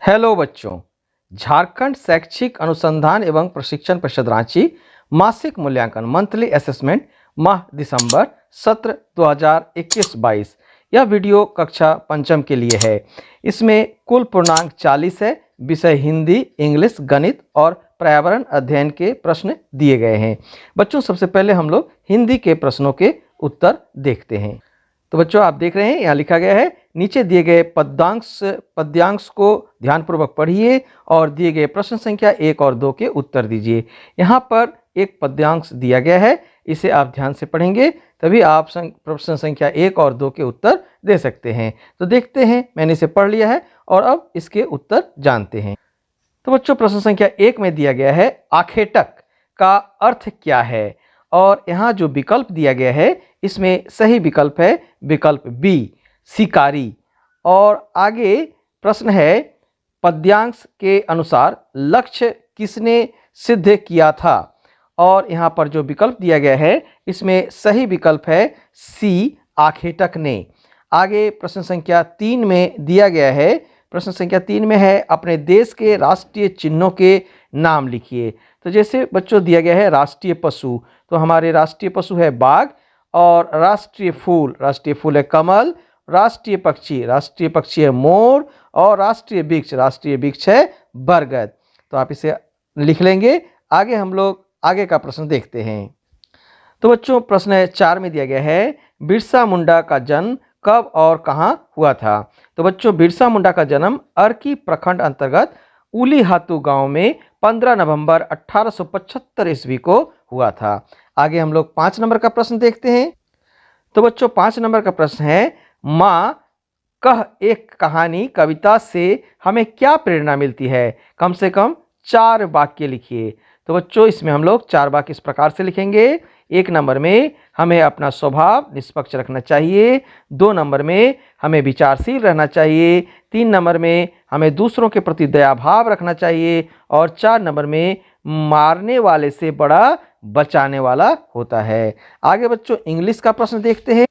Hello बच्चों। झारखंड शैक्षिक अनुसंधान एवं प्रशिक्षण परिषद रांची मासिक मूल्यांकन मंथली असेसमेंट माह दिसंबर सत्र 2021-22 यह वीडियो कक्षा पंचम के लिए है। इसमें कुल पूर्णांक 40 है। विषय हिंदी, इंग्लिश, गणित और पर्यावरण अध्ययन के प्रश्न दिए गए हैं। बच्चों, सबसे पहले हम लोग हिंदी के प्रश्नों के उत्तर देखते हैं। तो बच्चों, आप देख रहे हैं यहाँ लिखा गया है, नीचे दिए गए पद्यांश को ध्यानपूर्वक पढ़िए और दिए गए प्रश्न संख्या 1 और 2 के उत्तर दीजिए। यहाँ पर एक पद्यांश दिया गया है, इसे आप ध्यान से पढ़ेंगे तभी आप प्रश्न संख्या 1 और 2 के उत्तर दे सकते हैं। तो देखते हैं, मैंने इसे पढ़ लिया है और अब इसके उत्तर जानते हैं। तो बच्चों, प्रश्न संख्या 1 में दिया गया है, आखेटक का अर्थ क्या है? और यहाँ जो विकल्प दिया गया है इसमें सही विकल्प है विकल्प बी, शिकारी। और आगे प्रश्न है, पद्यांश के अनुसार लक्ष्य किसने सिद्ध किया था? और यहाँ पर जो विकल्प दिया गया है इसमें सही विकल्प है सी, आखेटक ने। आगे प्रश्न संख्या 3 में दिया गया है, प्रश्न संख्या 3 में है, अपने देश के राष्ट्रीय चिन्हों के नाम लिखिए। तो जैसे बच्चों दिया गया है राष्ट्रीय पशु, तो हमारे राष्ट्रीय पशु है बाघ, और राष्ट्रीय फूल है कमल, राष्ट्रीय पक्षी है मोर, और राष्ट्रीय वृक्ष है बरगद। तो आप इसे लिख लेंगे। आगे हम लोग आगे का प्रश्न देखते हैं। तो बच्चों, प्रश्न 4 में दिया गया है, बिरसा मुंडा का जन्म कब और कहाँ हुआ था? तो बच्चों, बिरसा मुंडा का जन्म अर्की प्रखंड अंतर्गत उलीहातू गांव में 15 नवंबर 1875 ईस्वी को हुआ था। आगे हम लोग 5 नंबर का प्रश्न देखते हैं। तो बच्चों, 5 नंबर का प्रश्न है, माँ कह एक कहानी कविता से हमें क्या प्रेरणा मिलती है? कम से कम 4 वाक्य लिखिए। तो बच्चों, इसमें हम लोग 4 वाक्य इस प्रकार से लिखेंगे। 1 नंबर में हमें अपना स्वभाव निष्पक्ष रखना चाहिए। 2 नंबर में हमें विचारशील रहना चाहिए। 3 नंबर में हमें दूसरों के प्रति दया भाव रखना चाहिए। और 4 नंबर में मारने वाले से बड़ा बचाने वाला होता है। आगे बच्चों इंग्लिश का प्रश्न देखते हैं।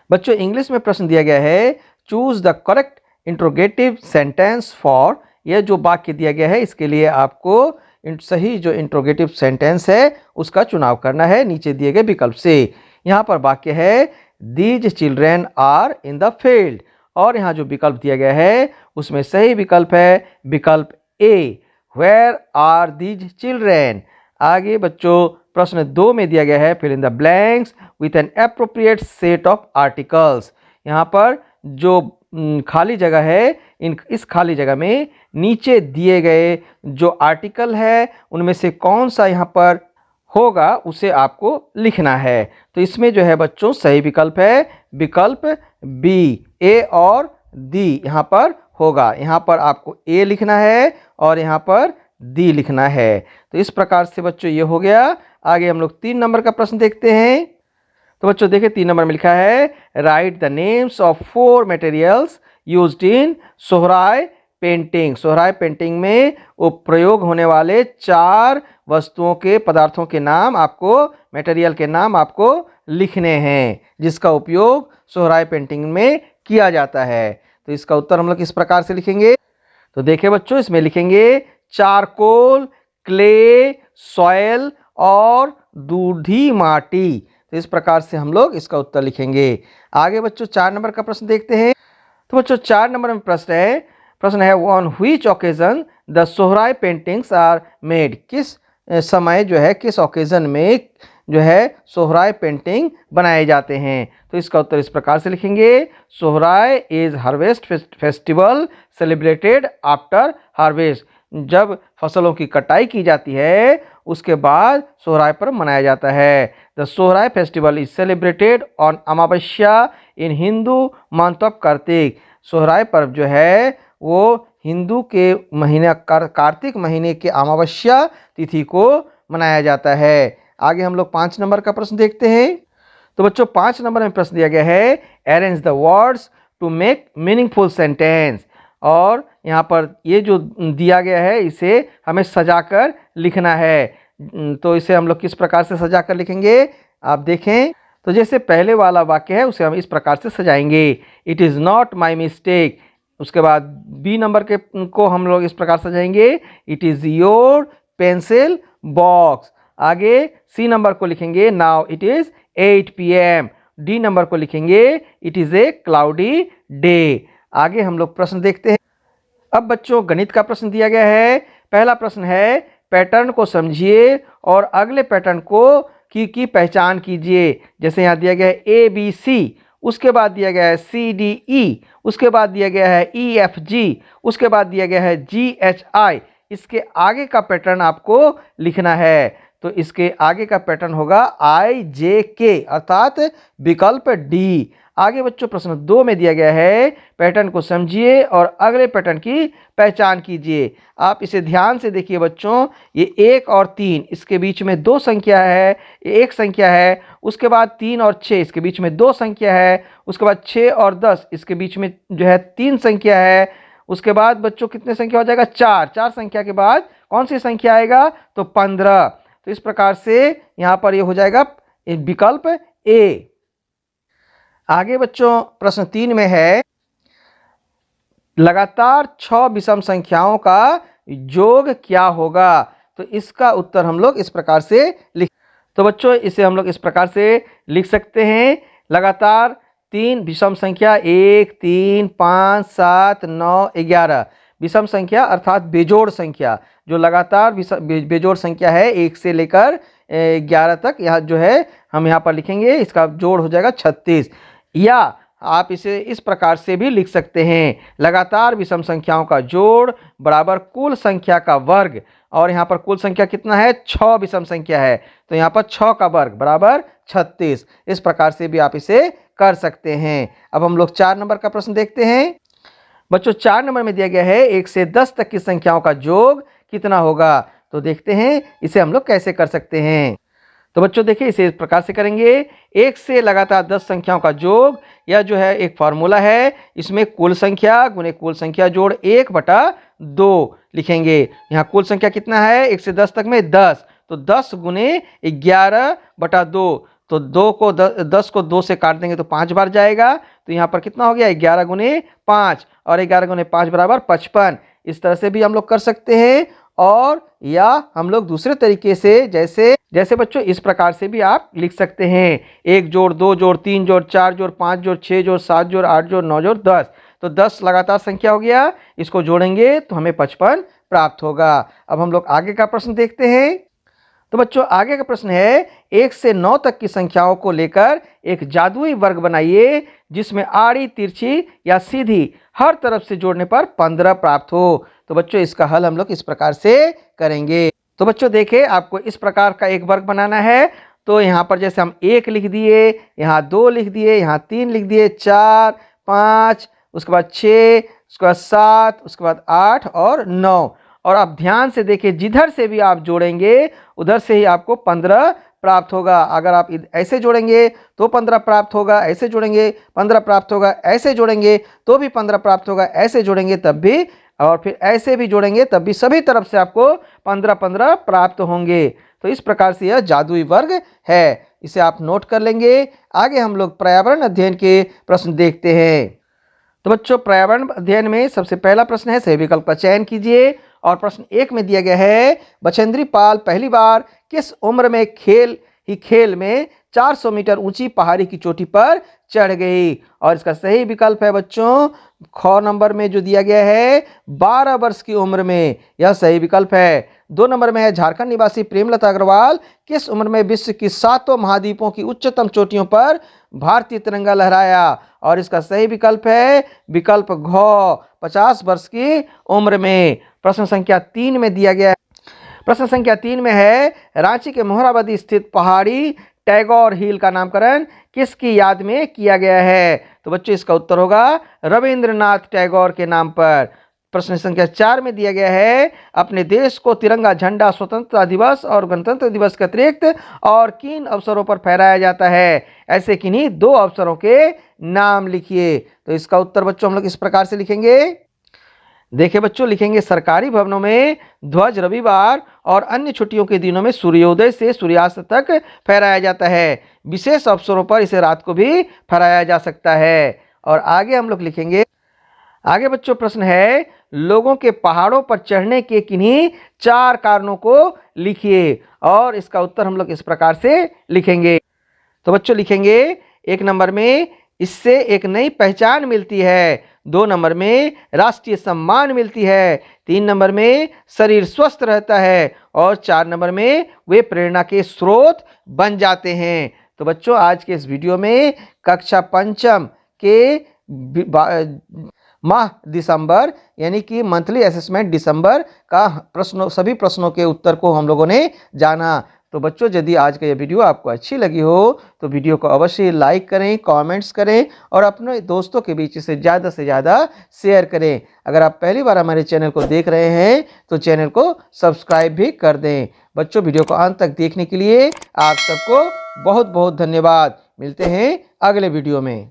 बच्चों, इंग्लिश में प्रश्न दिया गया है, choose the correct interrogative sentence for. यह जो वाक्य दिया गया है इसके लिए आपको सही जो इंट्रोगेटिव सेंटेंस है उसका चुनाव करना है नीचे दिए गए विकल्प से। यहाँ पर वाक्य है, these children are in the field. और यहाँ जो विकल्प दिया गया है उसमें सही विकल्प है विकल्प A, where are these children. आगे बच्चों प्रश्न 2 में दिया गया है, fill in the blanks with an appropriate set of articles. यहाँ पर जो खाली जगह है, इस खाली जगह में नीचे दिए गए जो आर्टिकल है उनमें से कौन सा यहाँ पर होगा उसे आपको लिखना है। तो इसमें जो है बच्चों सही विकल्प है विकल्प बी, ए और दी यहाँ पर होगा। यहाँ पर आपको ए लिखना है और यहाँ पर दी लिखना है। तो इस प्रकार से बच्चों ये हो गया। आगे हम लोग 3 नंबर का प्रश्न देखते हैं। तो बच्चों देखिए 3 नंबर में लिखा है, right the names of 4 materials used in Sohrai painting. Sohrai painting में प्रयोग होने वाले 4 वस्तुओं के पदार्थों के नाम आपको, मटेरियल के नाम आपको लिखने हैं जिसका उपयोग सोहराय पेंटिंग में किया जाता है। तो इसका उत्तर हम लोग इस प्रकार से लिखेंगे। तो देखिए बच्चों, इसमें लिखेंगे चारकोल, क्ले, सॉयल और दूधी माटी। तो इस प्रकार से हम लोग इसका उत्तर लिखेंगे। आगे बच्चों 4 नंबर का प्रश्न देखते हैं। तो बच्चों 4 नंबर में प्रश्न है on which occasion the Sohrai paintings are made. किस समय जो है, किस ओकेजन में जो है सोहराय पेंटिंग बनाए जाते हैं? तो इसका उत्तर इस प्रकार से लिखेंगे, Sohrai is harvest festival celebrated after harvest. जब फसलों की कटाई की जाती है उसके बाद सोहराय पर्व मनाया जाता है। The Sohrai festival is celebrated on Amavasya in Hindu month of Kartik. Sohrai पर्व जो है वो हिंदू के महीने कार्तिक महीने के अमावस्या तिथि को मनाया जाता है। आगे हम लोग 5 नंबर का प्रश्न देखते हैं। तो बच्चों 5 नंबर में प्रश्न दिया गया है, arrange the words to make meaningful sentence. और यहाँ पर ये जो दिया गया है इसे हमें सजाकर लिखना है। तो इसे हम लोग किस प्रकार से सजाकर लिखेंगे आप देखें। तो जैसे पहले वाला वाक्य है उसे हम इस प्रकार से सजाएंगे, it is not my mistake उसके बाद बी नंबर के को हम लोग इस प्रकार सजाएंगे, it is your pencil box. आगे सी नंबर को लिखेंगे, now it is 8 PM। D number को लिखेंगे, it is a cloudy day. आगे हम लोग प्रश्न देखते हैं। अब बच्चों गणित का प्रश्न दिया गया है। पहला प्रश्न है, पैटर्न को समझिए और अगले पैटर्न को की पहचान कीजिए। जैसे यहाँ दिया गया है ABC, उसके बाद दिया गया है CDE, उसके बाद दिया गया है EFG, उसके बाद दिया गया है GHI। इसके आगे का पैटर्न आपको लिखना है। तो इसके आगे का पैटर्न होगा IJK अर्थात विकल्प डी। आगे बच्चों प्रश्न 2 में दिया गया है, पैटर्न को समझिए और अगले पैटर्न की पहचान कीजिए। आप इसे ध्यान से देखिए बच्चों, ये 1 और 3 इसके बीच में 2 संख्या है, ये 1 संख्या है। उसके बाद 3 और 6 इसके बीच में 2 संख्या है। उसके बाद 6 और 10 इसके बीच में जो है 3 संख्या है। उसके बाद बच्चों कितने संख्या हो जाएगा, 4 संख्या के बाद कौन सी संख्या आएगा, तो 15। तो इस प्रकार से यहाँ पर ये हो जाएगा विकल्प ए। आगे बच्चों प्रश्न 3 में है, लगातार 6 विषम संख्याओं का योग क्या होगा। तो इसका उत्तर हम लोग इस प्रकार से लिख, तो बच्चों इसे हम लोग इस प्रकार से लिख सकते हैं, लगातार 3 विषम संख्या 1, 3, 5, 7, 9, 11 विषम संख्या अर्थात बेजोड़ संख्या, जो लगातार बेजोड़ संख्या है 1 से लेकर 11 तक, यहाँ जो है हम यहाँ पर लिखेंगे, इसका जोड़ हो जाएगा 36। या आप इसे इस प्रकार से भी लिख सकते हैं, लगातार विषम संख्याओं का जोड़ बराबर कुल संख्या का वर्ग। और यहाँ पर कुल संख्या कितना है, 6 विषम संख्या है, तो यहाँ पर 6 का वर्ग बराबर 36। इस प्रकार से भी आप इसे कर सकते हैं। अब हम लोग 4 नंबर का प्रश्न देखते हैं। बच्चों 4 नंबर में दिया गया है, 1 से 10 तक की संख्याओं का योग कितना होगा। तो देखते हैं इसे हम लोग कैसे कर सकते हैं। तो बच्चों देखिए इसे इस प्रकार से करेंगे, 1 से लगातार 10 संख्याओं का योग, यह जो है एक फॉर्मूला है। इसमें कुल संख्या गुने कुल संख्या जोड़ 1/2 लिखेंगे। यहाँ कुल संख्या कितना है, 1 से 10 तक में 10, तो 10 गुने 11/2। तो 10 को 2 से काट देंगे तो 5 बार जाएगा। तो यहाँ पर कितना हो गया, 11 गुने 5, और 11 गुने 5 बराबर 55। इस तरह से भी हम लोग कर सकते हैं। और या हम लोग दूसरे तरीके से जैसे बच्चों इस प्रकार से भी आप लिख सकते हैं, 1 जोड़ 2 जोड़ 3 जोड़ 4 जोड़ 5 जोड़ 6 जोड़ 7 जोड़ 8 जोड़ 9 जोड़ 10। तो 10 लगातार संख्या हो गया, इसको जोड़ेंगे तो हमें 55 प्राप्त होगा। अब हम लोग आगे का प्रश्न देखते हैं। तो बच्चों आगे का प्रश्न है, 1 से 9 तक की संख्याओं को लेकर एक जादुई वर्ग बनाइए, जिसमें आड़ी तिरछी या सीधी हर तरफ से जोड़ने पर 15 प्राप्त हो। तो बच्चों इसका हल हम लोग इस प्रकार से करेंगे। तो बच्चों देखें, आपको इस प्रकार का एक वर्ग बनाना है। तो यहाँ पर जैसे हम 1 लिख दिए, यहाँ 2 लिख दिए, यहाँ 3 लिख दिए, 4, 5, उसके बाद 6, उसके बाद 7, उसके बाद 8 और 9। और आप ध्यान से देखिए, जिधर से भी आप जोड़ेंगे उधर से ही आपको 15 प्राप्त होगा। अगर आप ऐसे जोड़ेंगे तो 15 प्राप्त होगा, ऐसे जोड़ेंगे 15 प्राप्त होगा, ऐसे जोड़ेंगे तो भी 15 प्राप्त होगा, ऐसे जोड़ेंगे तब भी, और फिर ऐसे भी जोड़ेंगे तब भी, सभी तरफ से आपको 15-15 प्राप्त होंगे। तो इस प्रकार से यह जादुई वर्ग है, इसे आप नोट कर लेंगे। आगे हम लोग पर्यावरण अध्ययन के प्रश्न देखते हैं। तो बच्चों पर्यावरण अध्ययन में सबसे पहला प्रश्न है, सही विकल्प का चयन कीजिए। और प्रश्न 1 में दिया गया है, बछेंद्री पाल पहली बार किस उम्र में खेल में 400 मीटर ऊंची पहाड़ी की चोटी पर चढ़ गई। और इसका सही विकल्प है बच्चों, ख नंबर में जो दिया गया है 12 वर्ष की उम्र में, यह सही विकल्प है। 2 नंबर में है, झारखंड निवासी प्रेमलता अग्रवाल किस उम्र में विश्व की 7 महाद्वीपों की उच्चतम चोटियों पर भारतीय तिरंगा लहराया। और इसका सही विकल्प है विकल्प घ, 50 वर्ष की उम्र में। प्रश्न संख्या 3 में दिया गया है, प्रश्न संख्या 3 में है, रांची के मोहराबादी स्थित पहाड़ी टैगोर हिल का नामकरण किसकी याद में किया गया है। तो बच्चों इसका उत्तर होगा रविंद्रनाथ टैगोर के नाम पर। प्रश्न संख्या 4 में दिया गया है, अपने देश को तिरंगा झंडा स्वतंत्रता दिवस और गणतंत्र दिवस के अतिरिक्त और किन अवसरों पर फहराया जाता है, ऐसे किन्हीं 2 अवसरों के नाम लिखिए। तो इसका उत्तर बच्चों हम लोग इस प्रकार से लिखेंगे। देखिए बच्चों, लिखेंगे सरकारी भवनों में ध्वज रविवार और अन्य छुट्टियों के दिनों में सूर्योदय से सूर्यास्त तक फहराया जाता है। विशेष अवसरों पर इसे रात को भी फहराया जा सकता है। और आगे हम लोग लिखेंगे, आगे बच्चों प्रश्न है, लोगों के पहाड़ों पर चढ़ने के किन्हीं 4 कारणों को लिखिए। और इसका उत्तर हम लोग इस प्रकार से लिखेंगे। तो बच्चों लिखेंगे, 1 नंबर में इससे एक नई पहचान मिलती है, 2 नंबर में राष्ट्रीय सम्मान मिलती है, 3 नंबर में शरीर स्वस्थ रहता है और 4 नंबर में वे प्रेरणा के स्रोत बन जाते हैं। तो बच्चों आज के इस वीडियो में कक्षा पंचम के माह दिसंबर यानी कि मंथली असेसमेंट दिसंबर का सभी प्रश्नों के उत्तर को हम लोगों ने जाना। तो बच्चों यदि आज का यह वीडियो आपको अच्छी लगी हो तो वीडियो को अवश्य लाइक करें, कमेंट्स करें और अपने दोस्तों के बीच इसे ज़्यादा से ज़्यादा शेयर करें। अगर आप पहली बार हमारे चैनल को देख रहे हैं तो चैनल को सब्सक्राइब भी कर दें। बच्चों वीडियो को अंत तक देखने के लिए आप सबको बहुत बहुत धन्यवाद। मिलते हैं अगले वीडियो में।